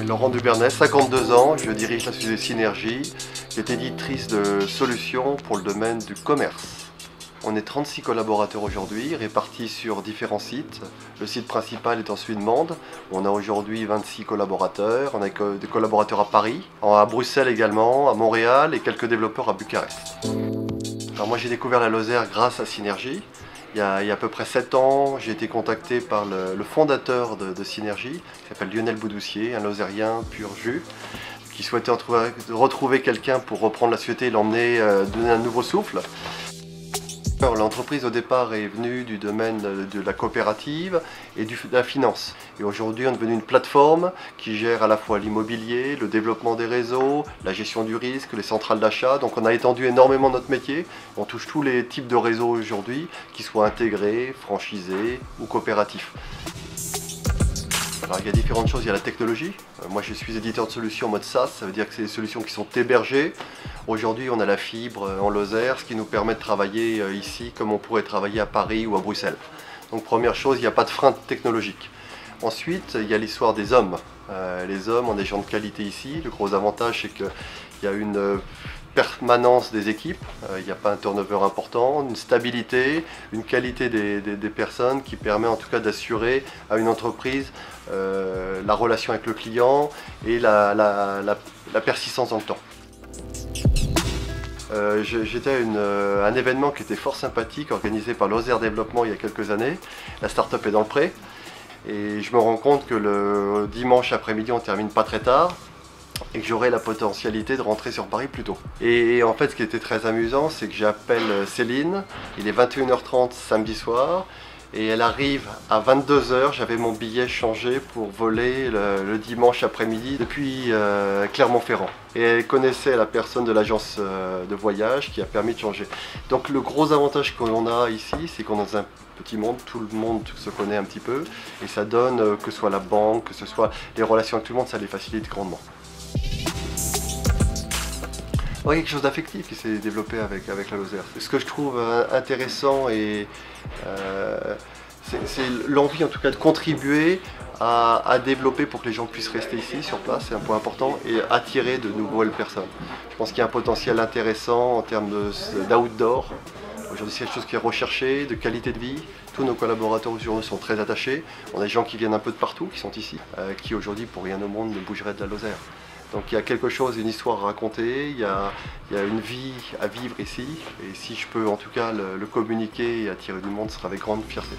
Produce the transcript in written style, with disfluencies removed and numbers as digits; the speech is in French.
Laurent Dubernès, 52 ans, je dirige la société Synergie, qui est éditrice de solutions pour le domaine du commerce. On est 36 collaborateurs aujourd'hui, répartis sur différents sites. Le site principal est en celui de Mende. On a aujourd'hui 26 collaborateurs. On a des collaborateurs à Paris, à Bruxelles également, à Montréal et quelques développeurs à Bucarest. Alors moi j'ai découvert la Lozère grâce à Synergie. Il y a à peu près 7 ans, j'ai été contacté par le fondateur de Synergie, qui s'appelle Lionel Boudoussier, un Lozérien pur jus, qui souhaitait retrouver quelqu'un pour reprendre la société et l'emmener, donner un nouveau souffle. L'entreprise au départ est venue du domaine de la coopérative et de la finance. Et aujourd'hui on est devenu une plateforme qui gère à la fois l'immobilier, le développement des réseaux, la gestion du risque, les centrales d'achat. Donc on a étendu énormément notre métier. On touche tous les types de réseaux aujourd'hui, qu'ils soient intégrés, franchisés ou coopératifs. Alors il y a différentes choses, il y a la technologie. Moi je suis éditeur de solutions en mode SaaS, ça veut dire que c'est des solutions qui sont hébergées. Aujourd'hui on a la fibre en Lozère, ce qui nous permet de travailler ici comme on pourrait travailler à Paris ou à Bruxelles. Donc première chose, il n'y a pas de frein technologique. Ensuite il y a l'histoire des hommes. Les hommes ont des gens de qualité ici. Le gros avantage c'est qu'il y a une permanence des équipes, il n'y a pas un turnover important, une stabilité, une qualité des personnes qui permet en tout cas d'assurer à une entreprise la relation avec le client et la persistance dans le temps. J'étais à un événement qui était fort sympathique, organisé par Lozère Développement il y a quelques années. La start-up est dans le pré et je me rends compte que le dimanche après-midi on termine pas très tard et que j'aurai la potentialité de rentrer sur Paris plus tôt. Et en fait ce qui était très amusant c'est que j'appelle Céline, il est 21h30 samedi soir et elle arrive à 22h, j'avais mon billet changé pour voler le dimanche après-midi depuis Clermont-Ferrand. Et elle connaissait la personne de l'agence de voyage qui a permis de changer. Donc le gros avantage qu'on a ici, c'est qu'on est dans un petit monde, tout le monde se connaît un petit peu et ça donne que ce soit la banque, que ce soit les relations avec tout le monde, ça les facilite grandement. Il y a quelque chose d'affectif qui s'est développé avec la Lozère. Ce que je trouve intéressant c'est l'envie en tout cas de contribuer à développer pour que les gens puissent rester ici sur place, c'est un point important, et attirer de nouvelles personnes. Je pense qu'il y a un potentiel intéressant en termes d'outdoor. Aujourd'hui c'est quelque chose qui est recherché, de qualité de vie. Tous nos collaborateurs aujourd'hui sont très attachés. On a des gens qui viennent un peu de partout, qui sont ici, qui aujourd'hui pour rien au monde ne bougeraient de la Lozère. Donc il y a quelque chose, une histoire à raconter, il y a une vie à vivre ici, et si je peux en tout cas le communiquer et attirer du monde, ce sera avec grande fierté.